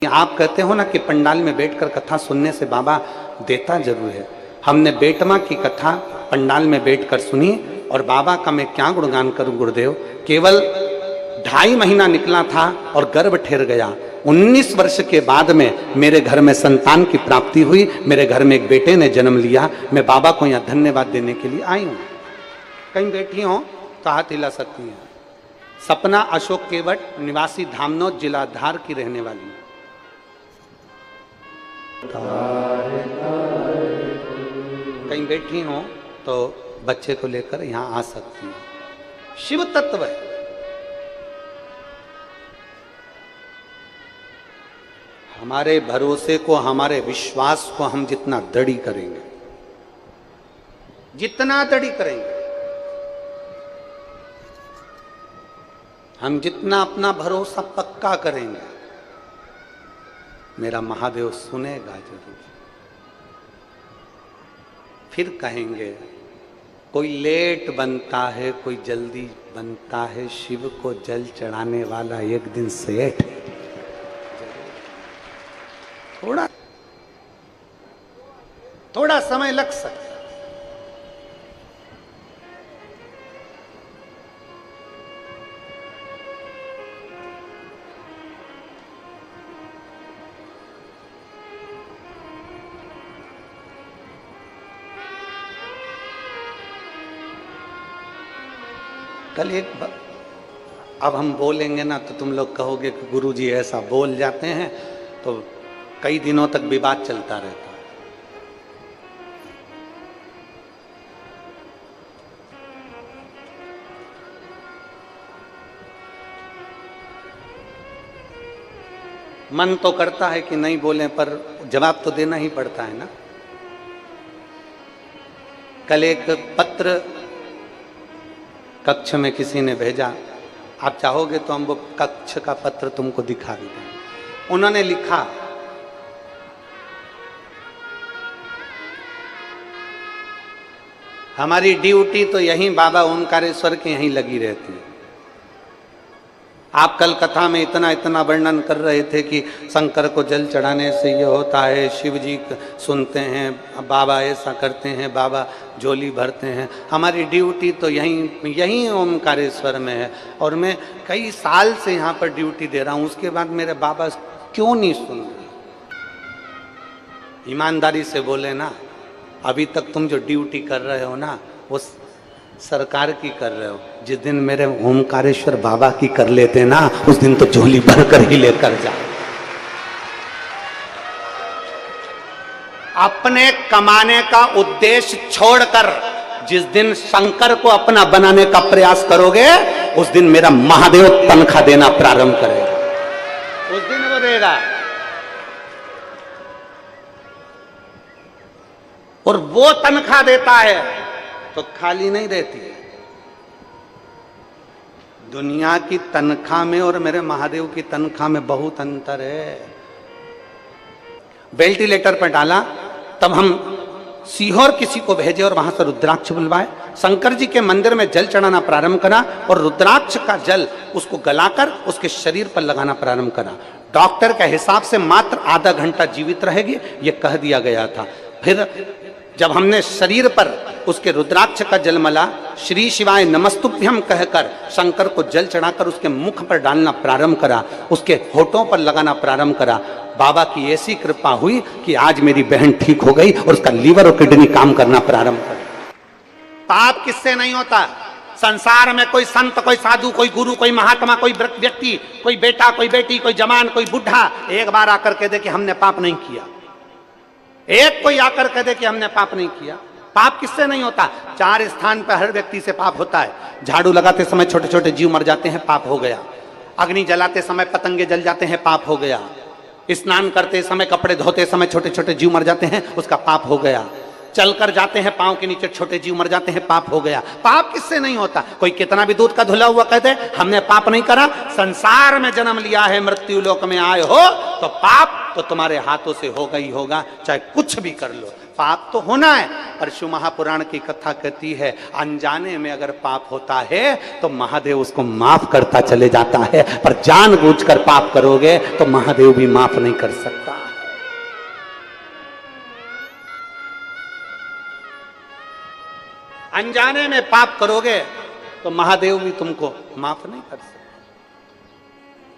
आप कहते हो ना कि पंडाल में बैठकर कथा सुनने से बाबा देता जरूर है। हमने बेटमा की कथा पंडाल में बैठकर सुनी और बाबा का मैं क्या गुणगान करूं गुरुदेव। केवल 2.5 महीना निकला था और गर्भ ठहर गया। 19 वर्ष के बाद में मेरे घर में संतान की प्राप्ति हुई। मेरे घर में एक बेटे ने जन्म लिया। मैं बाबा को यहाँ धन्यवाद देने के लिए आई हूँ। कहीं बैठी हो तो हाथ हिला सकती है। सपना अशोक केवट, निवासी धामनोद, जिला धार की रहने वाली है। कहीं बैठी हो तो बच्चे को लेकर यहां आ सकती है। शिव तत्व है। हमारे भरोसे को, हमारे विश्वास को हम जितना दृढ़ करेंगे, जितना दृढ़ करेंगे, हम जितना अपना भरोसा पक्का करेंगे, मेरा महादेव सुनेगा जरूर। फिर कहेंगे कोई लेट बनता है, कोई जल्दी बनता है, शिव को जल चढ़ाने वाला एक दिन सेठ। थोड़ा समय लग सकता है। कल अब हम बोलेंगे ना तो तुम लोग कहोगे कि गुरुजी ऐसा बोल जाते हैं, तो कई दिनों तक विवाद चलता रहता है। मन तो करता है कि नहीं बोलें, पर जवाब तो देना ही पड़ता है ना। कल एक पत्र कक्ष में किसी ने भेजा। आप चाहोगे तो हम वो कक्ष का पत्र तुमको दिखा भी दें। उन्होंने लिखा, हमारी ड्यूटी तो यहीं बाबा ओंकारेश्वर के यहीं लगी रहती है। आप कल कथा में इतना वर्णन कर रहे थे कि शंकर को जल चढ़ाने से ये होता है, शिव जी सुनते हैं, बाबा ऐसा करते हैं, बाबा झोली भरते हैं। हमारी ड्यूटी तो यहीं ओमकारेश्वर में है और मैं कई साल से यहाँ पर ड्यूटी दे रहा हूँ। उसके बाद मेरे बाबा क्यों नहीं सुन रहे? ईमानदारी से बोले ना, अभी तक तुम जो ड्यूटी कर रहे हो ना, वो सरकार की कर रहे हो। जिस दिन मेरे ओमकारेश्वर बाबा की कर लेते ना, उस दिन तो झोली भरकर ही लेकर जा। अपने कमाने का उद्देश्य छोड़कर जिस दिन शंकर को अपना बनाने का प्रयास करोगे, उस दिन मेरा महादेव तनख्वाह देना प्रारंभ करेगा। उस दिन वो देगा। और वो तनख्वाह देता है तो खाली नहीं रहती है। दुनिया की तनख्वाह में और मेरे महादेव की तनख्वाह में बहुत अंतर है। वेंटिलेटर पर डाला, तब हम सीहोर किसी को भेजे और वहां से रुद्राक्ष बुलवाए। शंकर जी के मंदिर में जल चढ़ाना प्रारंभ करा और रुद्राक्ष का जल उसको गलाकर उसके शरीर पर लगाना प्रारंभ करा। डॉक्टर के हिसाब से मात्र आधा घंटा जीवित रहेगी, यह कह दिया गया था। फिर जब हमने शरीर पर उसके रुद्राक्ष का जल मला, श्री शिवाय नमस्तुभ्यम कहकर शंकर को जल चढ़ाकर उसके मुख पर डालना प्रारंभ करा, उसके होठों पर लगाना प्रारंभ करा। बाबा की ऐसी कृपा हुई कि आज मेरी बहन ठीक हो गई और उसका लीवर और किडनी काम करना प्रारंभ कर। पाप किससे नहीं होता? संसार में कोई संत, कोई साधु, कोई गुरु, कोई महात्मा, कोई व्यक्ति, कोई बेटा, कोई बेटी, कोई जवान, कोई बुढ़ा एक बार आकर कह दे कि हमने पाप नहीं किया। एक कोई आकर कह दे कि हमने पाप नहीं किया। पाप किससे नहीं होता? 4 स्थान पर हर व्यक्ति से पाप होता है। झाड़ू लगाते समय छोटे छोटे जीव मर जाते हैं, पाप हो गया। अग्नि जलाते समय पतंगे जल जाते हैं, पाप हो गया। स्नान करते समय, कपड़े धोते समय छोटे छोटे जीव मर जाते हैं, उसका पाप हो गया। चलकर जाते हैं, पांव के नीचे छोटे जीव मर जाते हैं, पाप हो गया। पाप किससे नहीं होता? कोई कितना भी दूध का धुला हुआ कहते हमने पाप नहीं करा। संसार में जन्म लिया है, मृत्यु लोक में आए हो तो पाप तो तुम्हारे हाथों से होगा ही होगा, चाहे कुछ भी कर लो। पाप तो होना है, पर शिव महापुराण की कथा कहती है अनजाने में अगर पाप होता है तो महादेव उसको माफ करता चले जाता है, पर जानबूझकर पाप करोगे तो महादेव भी माफ नहीं कर सकता। अनजाने में पाप करोगे तो महादेव भी तुमको माफ नहीं कर सकते।